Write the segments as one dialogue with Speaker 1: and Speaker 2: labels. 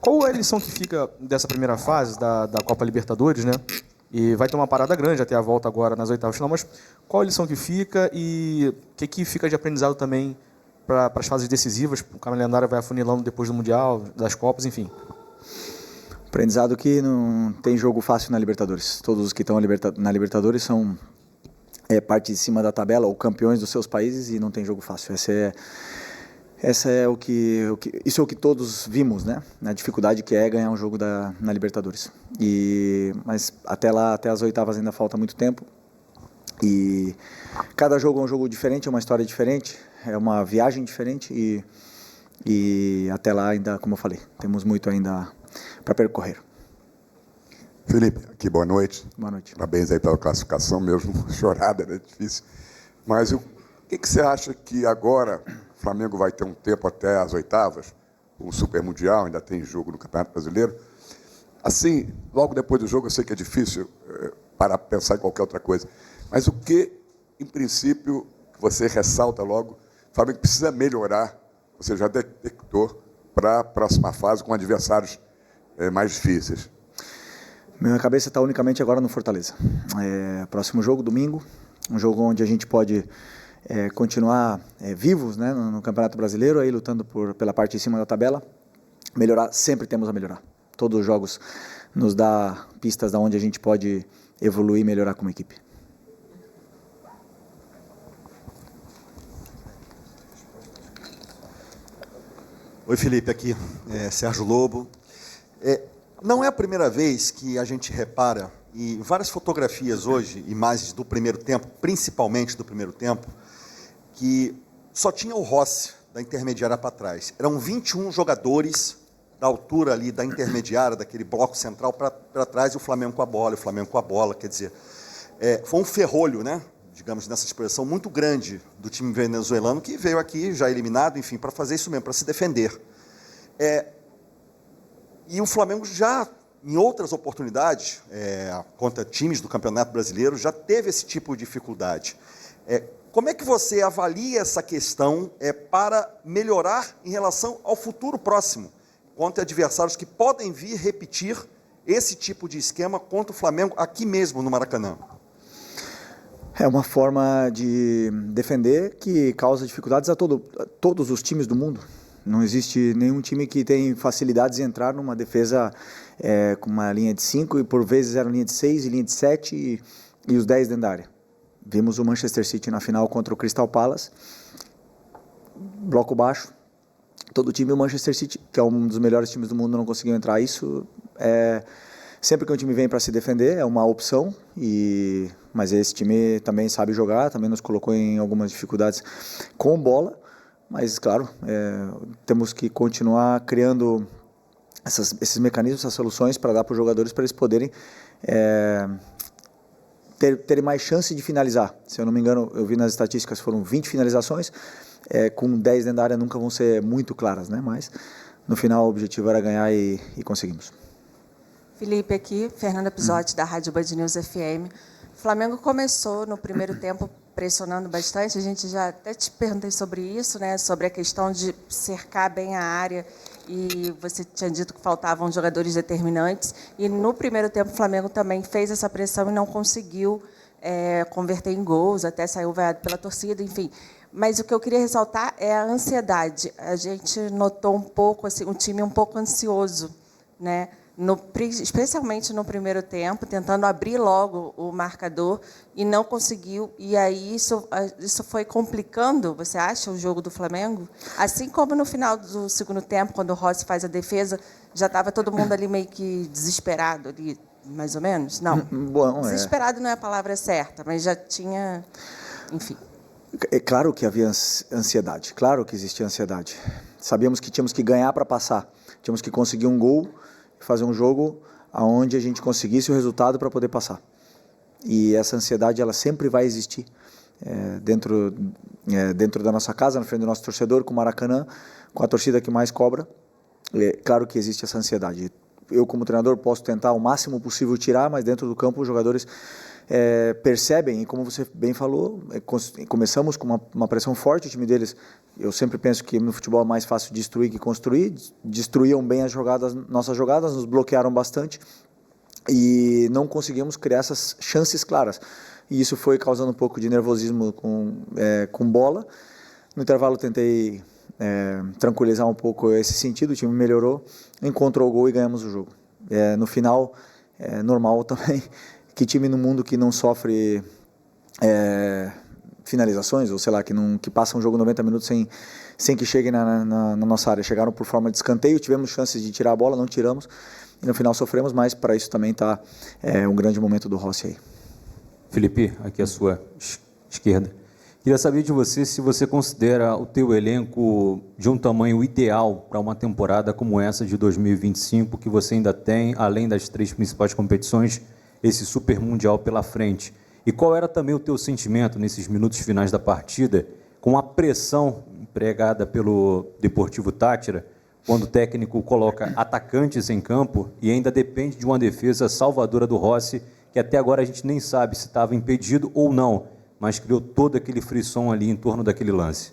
Speaker 1: Qual é a lição que fica dessa primeira fase da Copa Libertadores, né? E vai ter uma parada grande até a volta agora nas oitavas de final, mas qual a lição que fica e o que fica de aprendizado também para as fases decisivas? O calendário vai afunilando depois do Mundial, das Copas, enfim.
Speaker 2: Aprendizado que não tem jogo fácil na Libertadores. Todos os que estão na Libertadores são parte de cima da tabela ou campeões dos seus países e não tem jogo fácil. Isso é o que todos vimos, né? A dificuldade que é ganhar um jogo na Libertadores. Mas até lá, até as oitavas ainda falta muito tempo. E cada jogo é um jogo diferente, é uma história diferente, é uma viagem diferente e até lá ainda, como eu falei, temos muito ainda para percorrer.
Speaker 3: Felipe, aqui, boa noite.
Speaker 2: Boa noite.
Speaker 3: Parabéns aí pela classificação mesmo, chorada, né? Difícil. Mas o que você acha que agora o Flamengo vai ter um tempo até as oitavas, o Super Mundial, ainda tem jogo no Campeonato Brasileiro? Assim, logo depois do jogo, eu sei que é difícil para pensar em qualquer outra coisa, mas o que, em princípio, você ressalta logo, o Flamengo precisa melhorar, você já detectou, para a próxima fase com adversários mais difíceis?
Speaker 2: Minha cabeça está unicamente agora no Fortaleza. Próximo jogo, domingo, um jogo onde a gente pode continuar vivos, né, no Campeonato Brasileiro, aí lutando pela parte de cima da tabela. Melhorar, sempre temos a melhorar. Todos os jogos nos dá pistas de onde a gente pode evoluir e melhorar como equipe.
Speaker 4: Oi, Felipe, aqui Sérgio Lobo. Não é a primeira vez que a gente repara, e várias fotografias hoje, imagens do primeiro tempo, principalmente do primeiro tempo, que só tinha o Rossi da intermediária para trás. Eram 21 jogadores da altura ali da intermediária, daquele bloco central para trás, e o Flamengo com a bola, quer dizer, foi um ferrolho, né, digamos, nessa expressão, muito grande do time venezuelano, que veio aqui já eliminado, enfim, para fazer isso mesmo, para se defender. E o Flamengo já, em outras oportunidades, contra times do Campeonato Brasileiro, já teve esse tipo de dificuldade. Como é que você avalia essa questão para melhorar em relação ao futuro próximo, contra adversários que podem vir repetir esse tipo de esquema contra o Flamengo aqui mesmo no Maracanã?
Speaker 2: É uma forma de defender que causa dificuldades a todos os times do mundo. Não existe nenhum time que tem facilidades em entrar numa defesa com uma linha de 5 e por vezes era linha de 6 e linha de 7 e os 10 dentro da área. Vimos o Manchester City na final contra o Crystal Palace, bloco baixo, todo time, o Manchester City, que é um dos melhores times do mundo, não conseguiu entrar. Isso sempre que um time vem para se defender, é uma opção, mas esse time também sabe jogar, também nos colocou em algumas dificuldades com bola. Mas, claro, temos que continuar criando esses mecanismos, essas soluções para dar para os jogadores, para eles poderem terem mais chance de finalizar. Se eu não me engano, eu vi nas estatísticas, foram 20 finalizações, com 10 dentro da área nunca vão ser muito claras, né? Mas, no final, o objetivo era ganhar e conseguimos.
Speaker 5: Felipe aqui, Fernanda Pisotti, da Rádio Band News FM. O Flamengo começou no primeiro tempo pressionando bastante, a gente já até te perguntei sobre isso, né, sobre a questão de cercar bem a área, e você tinha dito que faltavam jogadores determinantes, e no primeiro tempo o Flamengo também fez essa pressão e não conseguiu converter em gols, até saiu vaiado pela torcida, enfim. Mas o que eu queria ressaltar é a ansiedade. A gente notou um pouco, assim, um time um pouco ansioso, né? Especialmente no primeiro tempo, tentando abrir logo o marcador e não conseguiu. E aí isso foi complicando, você acha, o jogo do Flamengo? Assim como no final do segundo tempo, quando o Rossi faz a defesa, já estava todo mundo ali meio que desesperado, ali, mais ou menos? Não,
Speaker 2: Bom,
Speaker 5: desesperado não é a palavra certa, mas já tinha, enfim.
Speaker 2: É claro que havia ansiedade, claro que existia ansiedade. Sabíamos que tínhamos que ganhar para passar, tínhamos que conseguir um gol, fazer um jogo onde a gente conseguisse o resultado para poder passar. E essa ansiedade, ela sempre vai existir dentro da nossa casa, na frente do nosso torcedor, com o Maracanã, com a torcida que mais cobra. Claro que existe essa ansiedade. Eu, como treinador, posso tentar o máximo possível tirar, mas dentro do campo os jogadores percebem, e como você bem falou, começamos com uma pressão forte, o time deles, eu sempre penso que no futebol é mais fácil destruir que construir, destruíam bem as jogadas, nossas jogadas, nos bloquearam bastante, e não conseguimos criar essas chances claras. E isso foi causando um pouco de nervosismo com bola. No intervalo tentei tranquilizar um pouco esse sentido, o time melhorou, encontrou o gol e ganhamos o jogo. No final, normal também, que time no mundo que não sofre finalizações, ou sei lá, que passa um jogo 90 minutos sem que chegue na nossa área. Chegaram por forma de escanteio, tivemos chances de tirar a bola, não tiramos, e no final sofremos, mas para isso também está um grande momento do Rossi aí.
Speaker 6: Felipe, aqui à sua esquerda. Queria saber de você se você considera o teu elenco de um tamanho ideal para uma temporada como essa de 2025, que você ainda tem, além das 3 principais competições, esse Super Mundial pela frente. E qual era também o teu sentimento nesses minutos finais da partida, com a pressão empregada pelo Deportivo Táchira, quando o técnico coloca atacantes em campo e ainda depende de uma defesa salvadora do Rossi, que até agora a gente nem sabe se estava impedido ou não, mas criou todo aquele frisson ali em torno daquele lance.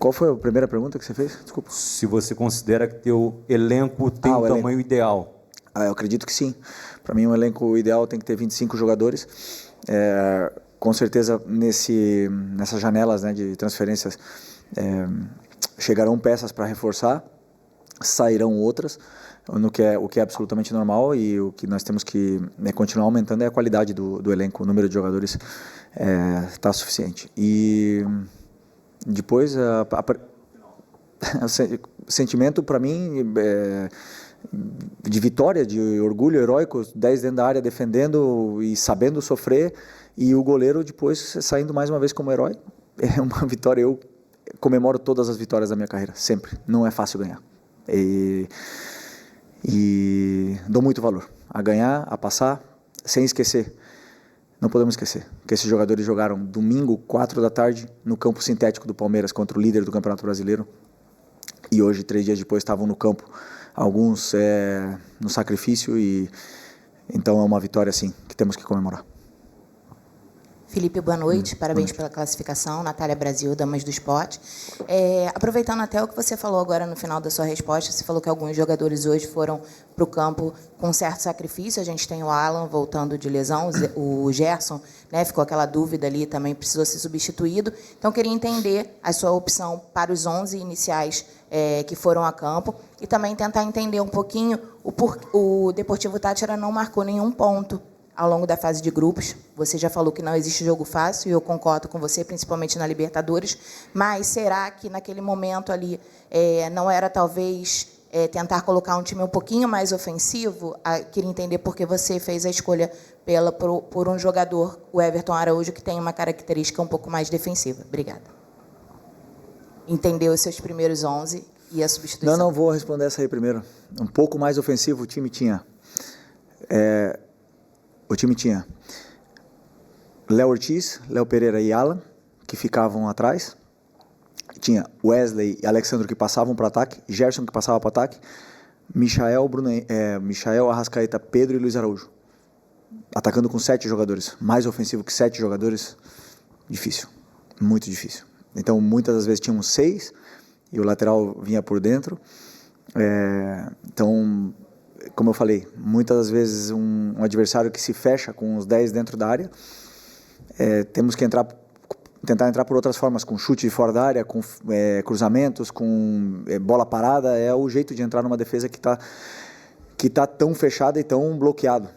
Speaker 2: Qual foi a primeira pergunta que você fez? Desculpa.
Speaker 6: Se você considera que teu elenco tem um tamanho ideal.
Speaker 2: Eu acredito que sim. Para mim, um elenco ideal tem que ter 25 jogadores. Com certeza, nessas janelas, né, de transferências, chegarão peças para reforçar, sairão outras, o que é absolutamente normal, e o que nós temos que continuar aumentando é a qualidade do elenco. O número de jogadores está suficiente. E depois, o sentimento para mim de vitória, de orgulho heróico, 10 dentro da área defendendo e sabendo sofrer, e o goleiro depois saindo mais uma vez como herói. É uma vitória. Eu comemoro todas as vitórias da minha carreira, sempre. Não é fácil ganhar. E dou muito valor a ganhar, a passar, sem esquecer. Não podemos esquecer que esses jogadores jogaram domingo, 4 da tarde, no campo sintético do Palmeiras, contra o líder do Campeonato Brasileiro. E hoje, 3 dias depois, estavam no campo, alguns no sacrifício, e então é uma vitória, sim, que temos que comemorar.
Speaker 7: Felipe, boa noite. Parabéns pela classificação. Natália Brasil, Damas do Esporte. Aproveitando até o que você falou agora no final da sua resposta, você falou que alguns jogadores hoje foram para o campo com certo sacrifício. A gente tem o Alan voltando de lesão, o Gerson, né, ficou aquela dúvida ali, também precisou ser substituído. Então, queria entender a sua opção para os 11 iniciais que foram a campo, e também tentar entender um pouquinho o Deportivo Táchira não marcou nenhum ponto ao longo da fase de grupos. Você já falou que não existe jogo fácil, e eu concordo com você, principalmente na Libertadores, mas será que naquele momento ali não era talvez tentar colocar um time um pouquinho mais ofensivo? Queria entender por que você fez a escolha por um jogador, o Everton Araújo, que tem uma característica um pouco mais defensiva. Obrigada. Entendeu os seus primeiros 11 e a substituição?
Speaker 2: Não, vou responder essa aí primeiro. Um pouco mais ofensivo o time tinha. O time tinha Léo Ortiz, Léo Pereira e Alan, que ficavam atrás. Tinha Wesley e Alexandre, que passavam para o ataque. Gerson, que passava para o ataque. Michael, Arrascaeta, Pedro e Luiz Araújo. Atacando com 7 jogadores. Mais ofensivo que 7 jogadores, difícil. Muito difícil. Então, muitas das vezes tinham 6 e o lateral vinha por dentro. Então, como eu falei, muitas das vezes um adversário que se fecha com os 10 dentro da área, temos que tentar entrar por outras formas, com chute de fora da área, com cruzamentos, com bola parada. É o jeito de entrar numa defesa que tá tão fechada e tão bloqueado.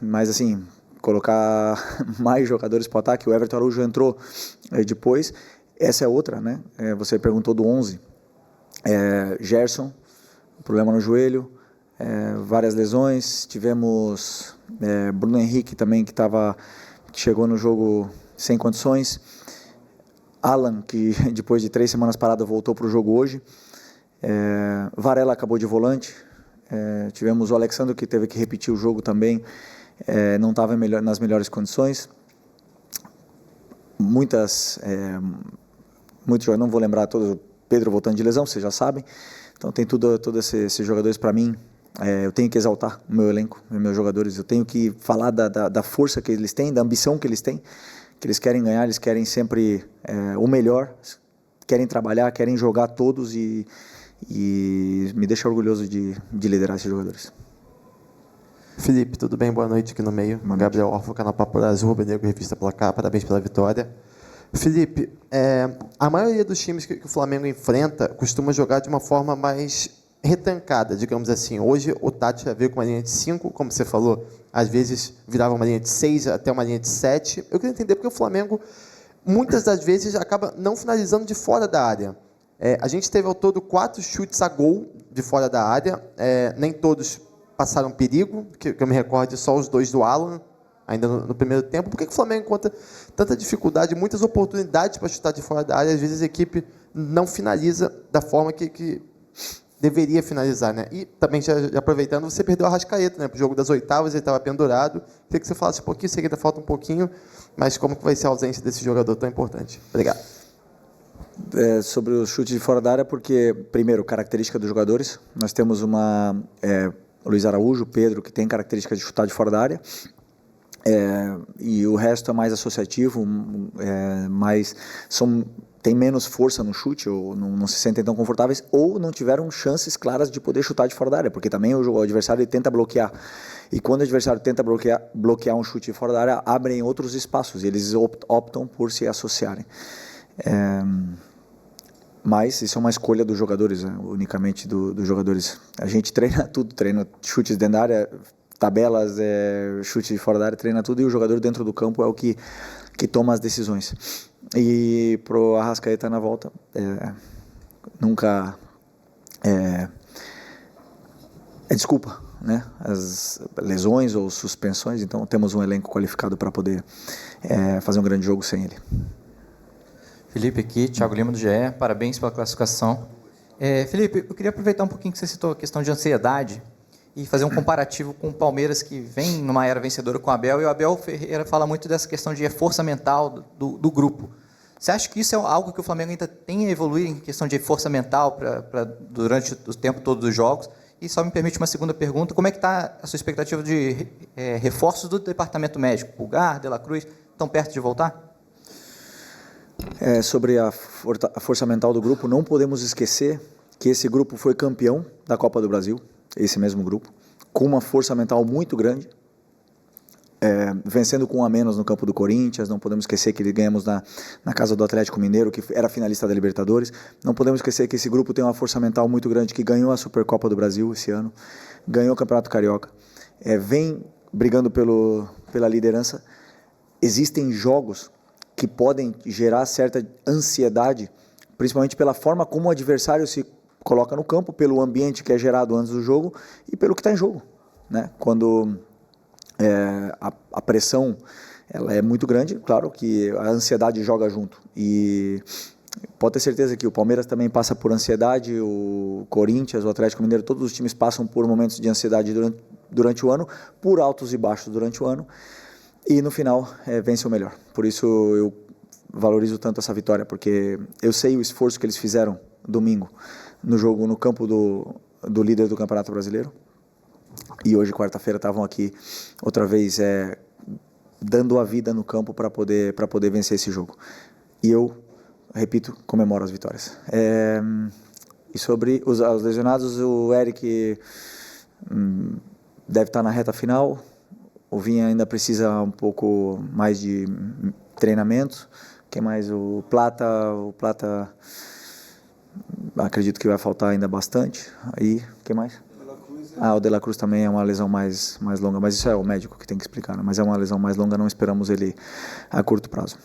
Speaker 2: Mas assim, colocar mais jogadores para o ataque. O Everton Araújo entrou depois. Essa é outra, né? Você perguntou do 11. Gerson, problema no joelho. Várias lesões, tivemos Bruno Henrique também, que chegou no jogo sem condições, Alan, que depois de 3 semanas parado voltou para o jogo hoje, Varela acabou de volante, tivemos o Alexandre, que teve que repetir o jogo também, não estava nas melhores condições, muitos jogadores, não vou lembrar todos, Pedro voltando de lesão, vocês já sabem, então tem todos esses jogadores para mim eu tenho que exaltar o meu elenco, os meus jogadores, eu tenho que falar da força que eles têm, da ambição que eles têm, que eles querem ganhar, eles querem sempre o melhor, querem trabalhar, querem jogar todos e me deixa orgulhoso de liderar esses jogadores.
Speaker 8: Felipe, tudo bem? Boa noite aqui no meio.
Speaker 2: Boa noite.
Speaker 8: Gabriel Orfo, canal Papo Brasil, Rubro Negro, Revista Placar, parabéns pela vitória. Felipe, a maioria dos times que o Flamengo enfrenta costuma jogar de uma forma mais retancada, digamos assim. Hoje o Tátira veio com uma linha de 5, como você falou, às vezes virava uma linha de 6 até uma linha de 7. Eu queria entender porque o Flamengo, muitas das vezes, acaba não finalizando de fora da área. A gente teve ao todo 4 chutes a gol de fora da área, nem todos passaram perigo, que eu me recordo só os 2 do Alan, ainda no primeiro tempo. Por que o Flamengo encontra tanta dificuldade, muitas oportunidades para chutar de fora da área, às vezes a equipe não finaliza da forma que deveria finalizar, né? E também, já aproveitando, você perdeu a Arrascaeta, né? Para o jogo das oitavas, ele estava pendurado. Queria que você falasse um pouquinho, sei que ainda falta um pouquinho, mas como que vai ser a ausência desse jogador tão importante? Obrigado.
Speaker 2: Sobre o chute de fora da área, porque, primeiro, característica dos jogadores. Nós temos Luiz Araújo, Pedro, que tem característica de chutar de fora da área. E o resto é mais associativo, tem menos força no chute, ou não se sentem tão confortáveis, ou não tiveram chances claras de poder chutar de fora da área, porque também o adversário ele tenta bloquear. E quando o adversário tenta bloquear um chute de fora da área, abrem outros espaços, e eles optam por se associarem. Mas isso é uma escolha dos jogadores, né? Unicamente dos jogadores. A gente treina tudo, treina chutes dentro da área, tabelas, chute de fora da área, treina tudo, e o jogador dentro do campo é o que toma as decisões. E pro Arrascaeta na volta, nunca é desculpa, né? As lesões ou suspensões, então temos um elenco qualificado para poder fazer um grande jogo sem ele.
Speaker 9: Felipe aqui, Thiago Lima do GE, parabéns pela classificação. Felipe, eu queria aproveitar um pouquinho que você citou a questão de ansiedade e fazer um comparativo com o Palmeiras, que vem numa era vencedora com o Abel, e o Abel Ferreira fala muito dessa questão de força mental do grupo. Você acha que isso é algo que o Flamengo ainda tem a evoluir em questão de força mental durante o tempo todo dos jogos? E só me permite uma segunda pergunta, como é que está a sua expectativa de reforços do departamento médico? Pulgar, De La Cruz, estão perto de voltar?
Speaker 2: Sobre a força mental do grupo, não podemos esquecer que esse grupo foi campeão da Copa do Brasil, esse mesmo grupo, com uma força mental muito grande, vencendo com 1 a menos no campo do Corinthians. Não podemos esquecer que ganhamos na casa do Atlético Mineiro, que era finalista da Libertadores. Não podemos esquecer que esse grupo tem uma força mental muito grande, que ganhou a Supercopa do Brasil esse ano, ganhou o Campeonato Carioca, vem brigando pela liderança. Existem jogos que podem gerar certa ansiedade, principalmente pela forma como o adversário se coloca no campo, pelo ambiente que é gerado antes do jogo e pelo que está em jogo, né? Quando a pressão ela é muito grande, claro que a ansiedade joga junto. E pode ter certeza que o Palmeiras também passa por ansiedade, o Corinthians, o Atlético Mineiro, todos os times passam por momentos de ansiedade durante o ano, por altos e baixos durante o ano. E no final vence o melhor. Por isso eu valorizo tanto essa vitória, porque eu sei o esforço que eles fizeram domingo no jogo no campo do líder do Campeonato Brasileiro. E hoje, quarta-feira, estavam aqui outra vez dando a vida no campo para poder vencer esse jogo. E eu, repito, comemoro as vitórias. E sobre os lesionados, o Eric deve estar na reta final. O Vinha ainda precisa um pouco mais de treinamento. Quem mais? O Plata acredito que vai faltar ainda bastante. Aí, quem mais? O De La Cruz também é uma lesão mais longa, mas isso é o médico que tem que explicar, né? Mas é uma lesão mais longa, não esperamos ele a curto prazo.